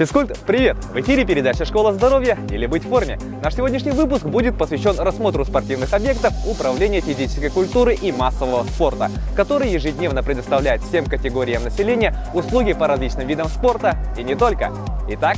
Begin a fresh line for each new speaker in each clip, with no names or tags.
Физкульт, привет! В эфире передача «Школа здоровья» или «Быть в форме». Наш сегодняшний выпуск будет посвящен рассмотру спортивных объектов Управления физической культуры и массового спорта, который ежедневно предоставляет всем категориям населения услуги по различным видам спорта и не только. Итак,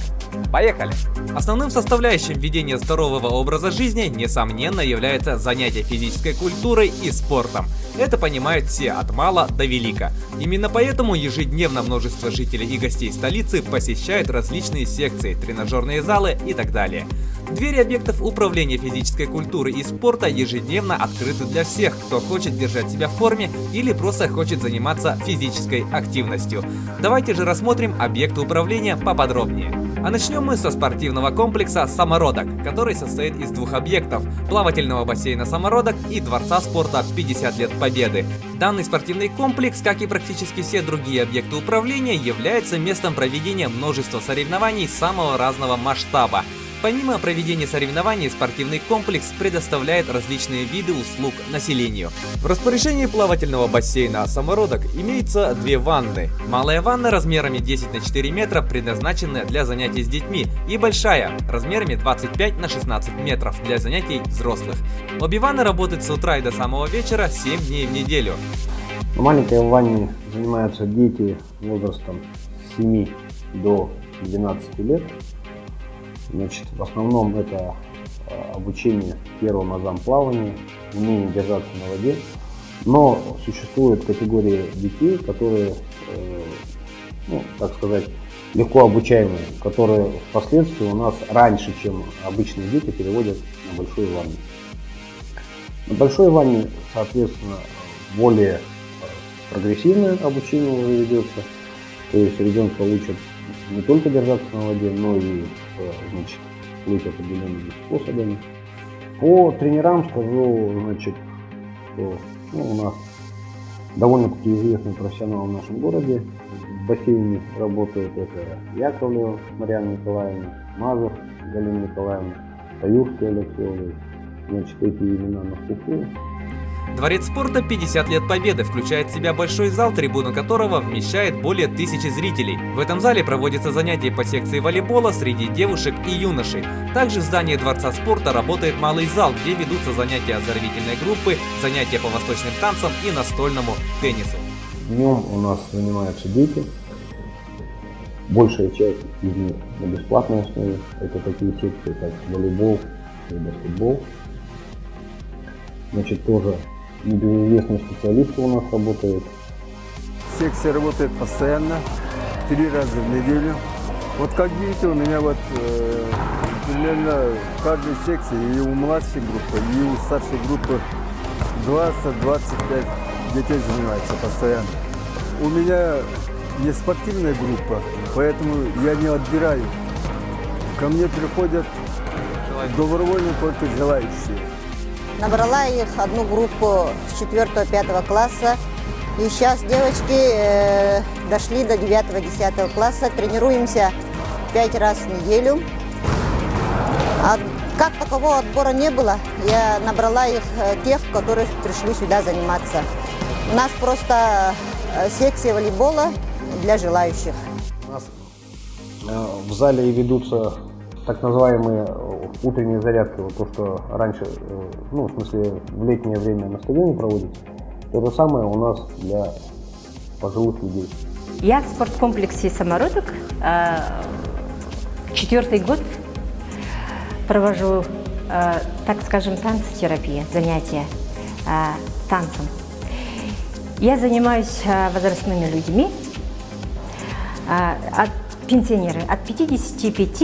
поехали!
Основным составляющим ведения здорового образа жизни, несомненно, является занятие физической культурой и спортом. Это понимают все от мала до велика. Именно поэтому ежедневно множество жителей и гостей столицы посещают различные секции, тренажерные залы и так далее. Двери объектов управления физической культуры и спорта ежедневно открыты для всех, кто хочет держать себя в форме или просто хочет заниматься физической активностью. Давайте же рассмотрим объекты управления поподробнее. А начнем мы со спортивного комплекса «Самородок», который состоит из двух объектов – плавательного бассейна «Самородок» и Дворца спорта «50 лет Победы». Данный спортивный комплекс, как и практически все другие объекты управления, является местом проведения множества соревнований самого разного масштаба. Помимо проведения соревнований, спортивный комплекс предоставляет различные виды услуг населению. В распоряжении плавательного бассейна «Самородок» имеется две ванны. Малая ванна размерами 10 на 4 метра, предназначенная для занятий с детьми, и большая, размерами 25 на 16 метров, для занятий взрослых. Обе ванны работают с утра и до самого вечера 7 дней в неделю.
В маленькой ванне занимаются дети возрастом с 7 до 12 лет. Значит, в основном это обучение первым азам плавания, умение держаться на воде. Но существуют категории детей, которые, так сказать, легко обучаемые, которые впоследствии у нас раньше, чем обычные дети, переводят на большую ванну. На большой ванне, соответственно, более прогрессивное обучение уже ведется. То есть ребенка учат не только держаться на воде, но и плыть определенными способами. По тренерам скажу, что у нас довольно-таки известный профессионал в нашем городе. В бассейне работает это Яковлева Марьяна Николаевна, Мазур Галина Николаевна, Таюрская Алексей. Эти имена на слуху.
Дворец спорта 50 лет Победы включает в себя большой зал, трибуна которого вмещает более 1000 зрителей. В этом зале проводятся занятия по секции волейбола среди девушек и юношей. Также в здании Дворца спорта работает малый зал, где ведутся занятия оздоровительной группы, занятия по восточным танцам и настольному теннису.
Днем у нас занимаются дети. Большая часть из них на бесплатной основе. Это такие секции, как волейбол и баскетбол. Тоже небезызвестные специалисты у нас работают.
Секция работает постоянно, 3 раза в неделю. Как видите, у меня примерно в каждой секции и у младшей группы, и у старшей группы 20-25 детей занимаются постоянно. У меня есть спортивная группа, поэтому я не отбираю. Ко мне приходят добровольно только желающие.
Набрала их одну группу с 4-5 класса. И сейчас девочки дошли до 9-10 класса. Тренируемся 5 раз в неделю. А как такового отбора не было, я набрала их тех, которые пришли сюда заниматься. У нас просто секция волейбола для желающих.
У нас в зале ведутся так называемые утренние зарядки, то, что раньше, в летнее время на стадионе проводится, то же самое у нас для пожилых людей.
Я в спорткомплексе «Самородок» 4-й год провожу, так скажем, танцотерапию, занятия танцем. Я занимаюсь возрастными людьми, пенсионеры от 55,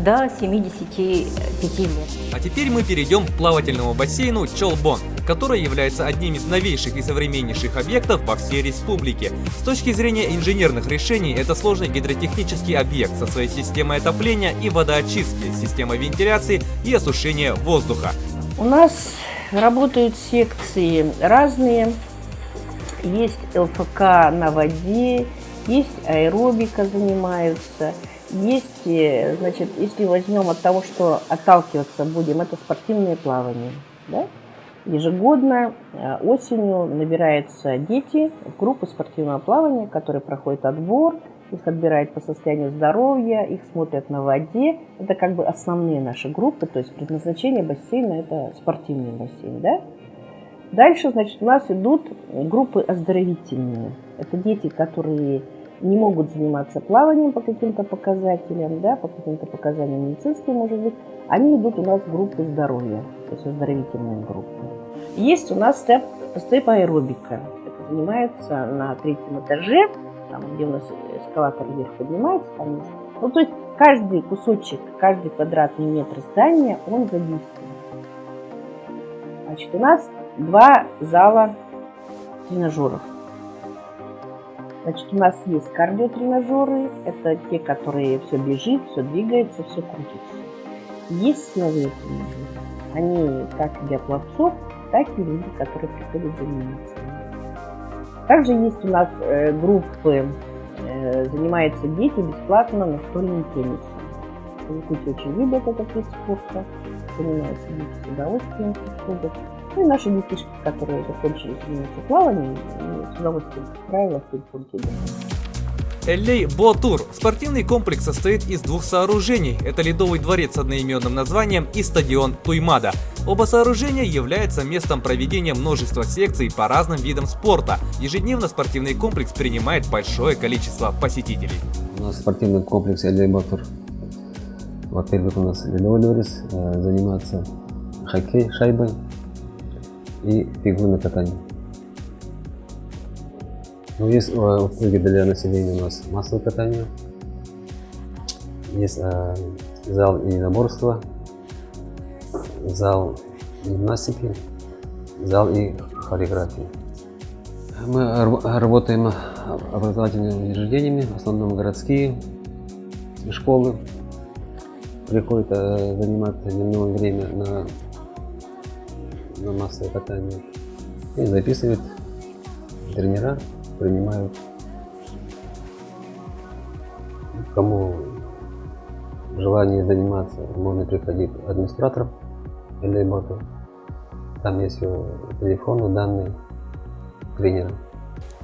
до 75 лет.
А теперь мы перейдем к плавательному бассейну Чолбон, который является одним из новейших и современнейших объектов во всей республике. С точки зрения инженерных решений, это сложный гидротехнический объект со своей системой отопления и водоочистки, системой вентиляции и осушения воздуха.
У нас работают секции разные. Есть ЛФК на воде, есть аэробика занимаются, есть, если возьмем от того, что отталкиваться будем, это спортивное плавание. Да? Ежегодно осенью набираются дети в группу спортивного плавания, которые проходят отбор их отбирают по состоянию здоровья, их смотрят на воде. Это как бы основные наши группы, то есть предназначение бассейна – это спортивный бассейн, да? Дальше, значит, у нас идут группы оздоровительные. Это дети, которые не могут заниматься плаванием по каким-то показателям, да, по каким-то показаниям медицинским, может быть. Они идут у нас в группы здоровья, то есть оздоровительные группы. Есть у нас степ-аэробика. Это занимается на 3-м этаже, там, где у нас эскалатор вверх поднимается, там есть. Ну, то есть каждый кусочек, каждый квадратный метр здания, он задействован. Значит, у нас 2 зала тренажеров. Значит, у нас есть кардиотренажеры, это те, которые все бежит, все двигается, все крутится. Есть силовые тренажеры. Они как для пловцов, так и люди, которые приходят заниматься. Также есть у нас группы, занимаются дети бесплатно настольным теннисом. В Якутии очень любят этот вид спорта, занимаются дети с удовольствием приходят. Ну и наши детишки, которые закончили заниматься плаванием, с удовольствием, как правило, в пинг-понге играют.
Эллей Боатур. Спортивный комплекс состоит из 2 сооружений. Это ледовый дворец с одноименным названием и стадион Туймада. Оба сооружения являются местом проведения множества секций по разным видам спорта. Ежедневно спортивный комплекс принимает большое количество посетителей.
У нас спортивный комплекс Эллей Боатур. Во-первых, у нас ледовый дворец, занимается хоккей, шайбой и фигурное катание. Ну, есть услуги для населения, у нас массовое катание, есть зал единоборства, зал гимнастики, зал и хореографии. Мы работаем образовательными учреждениями, в основном городские школы. Приходят заниматься дневное время на массовое катание и записывают тренера. Принимают. Кому желание заниматься, можно приходить к администратору или боту. Там есть телефоны, данные тренера.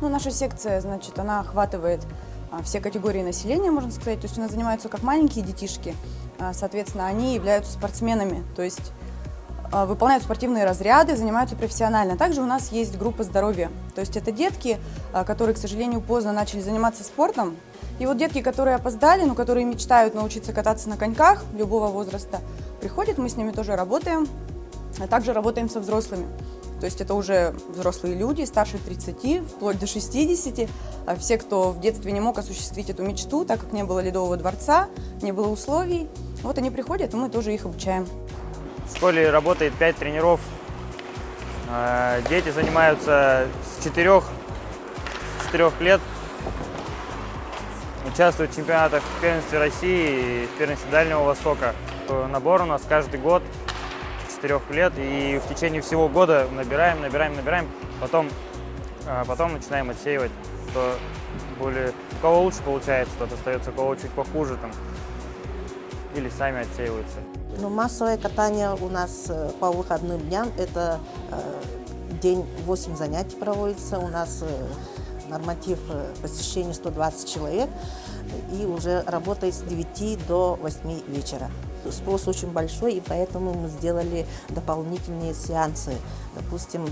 Ну, наша секция, значит, она охватывает все категории населения, можно сказать. То есть у нас занимаются как маленькие детишки, соответственно, они являются спортсменами, то есть выполняют спортивные разряды, занимаются профессионально. Также у нас есть группа здоровья. То есть это детки, которые, к сожалению, поздно начали заниматься спортом. И вот детки, которые опоздали, но которые мечтают научиться кататься на коньках любого возраста, приходят, мы с ними тоже работаем. А также работаем со взрослыми. То есть это уже взрослые люди, старше 30, вплоть до 60. Все, кто в детстве не мог осуществить эту мечту, так как не было ледового дворца, не было условий. Вот они приходят, и мы тоже их обучаем.
В школе работает 5 тренеров. Дети занимаются с 4 лет. Участвуют в чемпионатах в первенстве России и в первенстве Дальнего Востока. Набор у нас каждый год с 4 лет. И в течение всего года набираем. Потом начинаем отсеивать. У кого лучше получается, тот остается, у кого чуть похуже. Или сами отсеиваются.
Ну, массовое катание у нас по выходным дням, это день 8 занятий проводится, у нас норматив посещения 120 человек и уже работает с 9 до 8 вечера. Спрос очень большой, и поэтому мы сделали дополнительные сеансы. Допустим,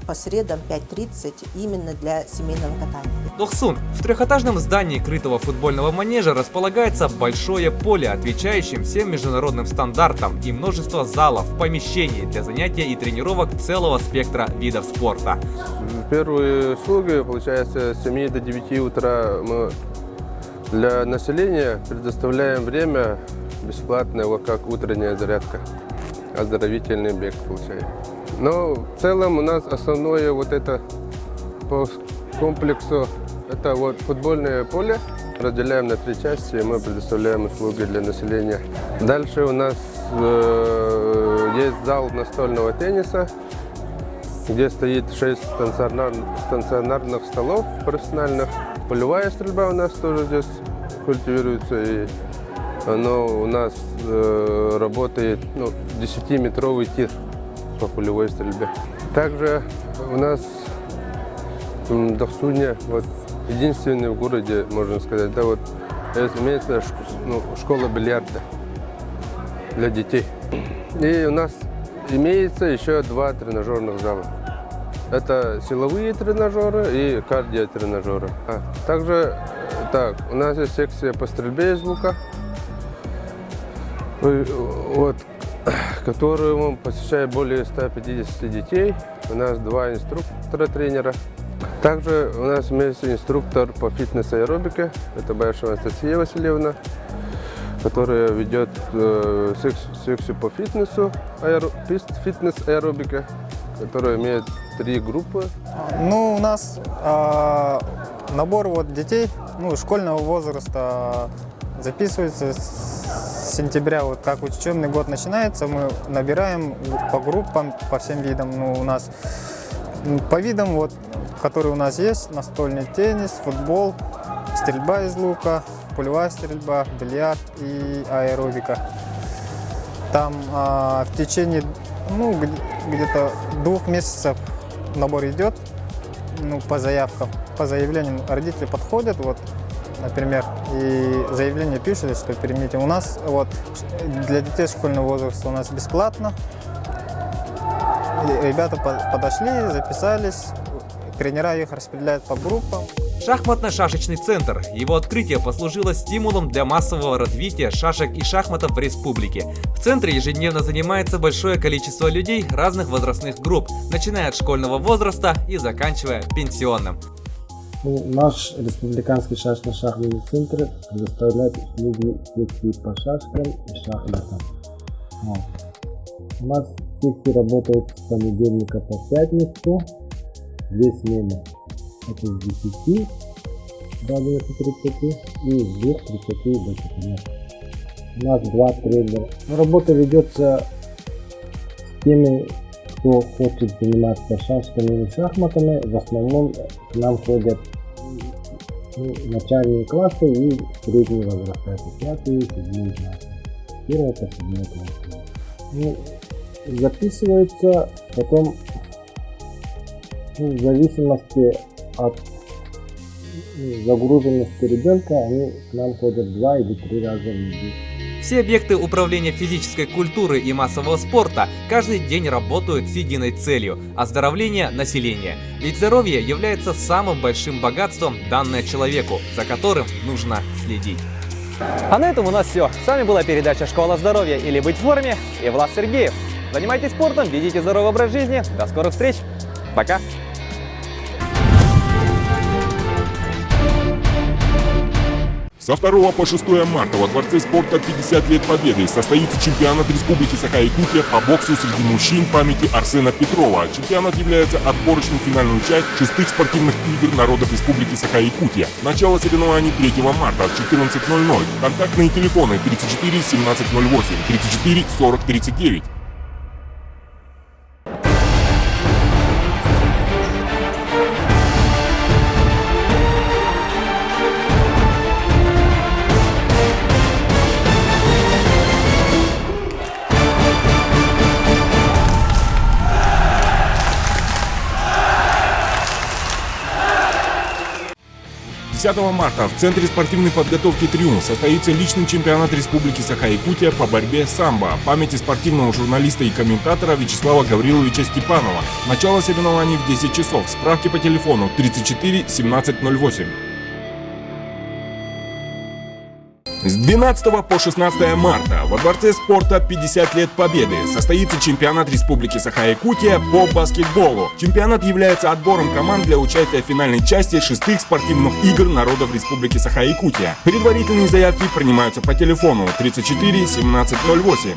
по средам 5:30 именно для семейного катания.
Дохсун. В трехэтажном здании крытого футбольного манежа располагается большое поле, отвечающим всем международным стандартам, и множество залов, помещений для занятия и тренировок целого спектра видов спорта.
Первые услуги, получается, с 7 до 9 утра мы для населения предоставляем время бесплатное, вот как утренняя зарядка, оздоровительный бег получается. Но в целом у нас основное вот это по комплексу, это вот футбольное поле, разделяем на 3 части, и мы предоставляем услуги для населения. Дальше у нас есть зал настольного тенниса, где стоит 6 стационарных столов профессиональных. Полевая стрельба у нас тоже здесь культивируется, и оно у нас работает 10-метровый тир по полевой стрельбе. Также у нас в Дохсуне вот единственный в городе, можно сказать, да, вот имеется школа бильярда для детей. И у нас имеется еще 2 тренажерных зала. Это силовые тренажеры и кардиотренажеры. Также у нас есть секция по стрельбе из лука, вот, которую посещает более 150 детей. У нас 2 инструктора-тренера. Также у нас имеется инструктор по фитнес-аэробике. Это Баешева Анастасия Васильевна, которая ведет секцию по фитнесу, фитнес-аэробика, которая имеет 3 группы.
Ну, у нас набор детей школьного возраста записывается с сентября. Вот как учебный год начинается, мы набираем по группам, по всем видам. У нас по видам, которые у нас есть: настольный теннис, футбол, стрельба из лука, пулевая стрельба, бильярд и аэробика. Там в течение где-то 2 месяцев набор идет, по заявкам. По заявлению родители подходят, например, и заявление пишут, что примите. У нас для детей школьного возраста у нас бесплатно. Ребята подошли, записались, тренера их распределяют по группам.
Шахматно-шашечный центр. Его открытие послужило стимулом для массового развития шашек и шахматов в республике. В центре ежедневно занимается большое количество людей разных возрастных групп, начиная от школьного возраста и заканчивая пенсионным.
Наш республиканский шашечно-шахматный центр предоставляет услуги секции по шашкам и шахматам. У нас секции работают с понедельника по пятницу, 2 смены. Это с 10 до 11:30 и с 2:30 до 14. У нас 2 тренера. Работа ведется с теми, кто хочет заниматься шашками и шахматами. В основном к нам ходят начальные классы и средние возраста. Это 5-й, 7-й классы. 1 по 7 классы. Записывается, потом в зависимости от загруженности ребенка они к нам ходят 2 или 3 раза в неделю.
Все объекты управления физической культуры и массового спорта каждый день работают с единой целью – оздоровление населения. Ведь здоровье является самым большим богатством, данное человеку, за которым нужно следить.
А на этом у нас все. С вами была передача «Школа здоровья» или «Быть в форме» и Влад Сергеев. Занимайтесь спортом, ведите здоровый образ жизни. До скорых встреч. Пока.
Со 2 по 6 марта во Дворце спорта 50 лет Победы состоится чемпионат Республики Саха-Якутия по боксу среди мужчин памяти Арсена Петрова. Чемпионат является отборочной в финальную часть 6-х спортивных игр народов Республики Саха-Якутия. Начало соревнований 3 марта в 14:00. Контактные телефоны 34 1708, 34 40 39. С 10 марта в Центре спортивной подготовки «Триумф» состоится личный чемпионат Республики Саха-Якутия по борьбе самбо памяти спортивного журналиста и комментатора Вячеслава Гавриловича Степанова. Начало соревнований в 10 часов. Справки по телефону 34 1708. С 12 по 16 марта во Дворце спорта 50 лет Победы состоится чемпионат Республики Саха-Якутия по баскетболу. Чемпионат является отбором команд для участия в финальной части 6-х спортивных игр народов Республики Саха-Якутия. Предварительные заявки принимаются по телефону 34 1708.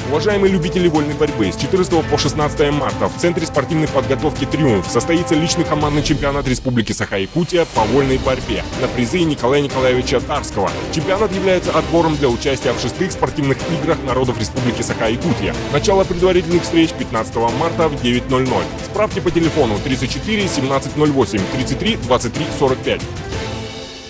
Уважаемые любители вольной борьбы, с 14 по 16 марта в Центре спортивной подготовки «Триумф» состоится личный командный чемпионат Республики Саха-Якутия по вольной борьбе на призы Николая Николаевича Тарского. Чемпионат является отбором для участия в 6-х спортивных играх народов Республики Саха-Якутия. Начало предварительных встреч 15 марта в 9:00. Справки по телефону 34 1708, 33 23 45.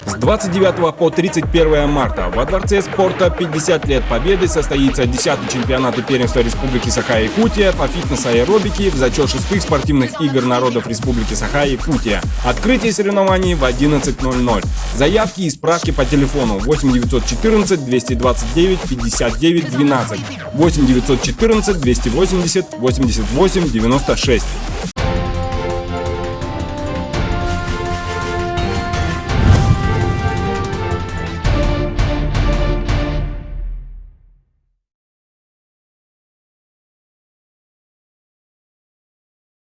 С 29 по 31 марта во Дворце спорта 50 лет Победы состоится 10-й чемпионат и первенство Республики Саха-Якутия по фитнес-аэробике в зачет 6-х спортивных игр народов Республики Саха-Якутия. Открытие соревнований в 11:00. Заявки и справки по телефону 8 914 229 59 12, 8 914 280 88 96.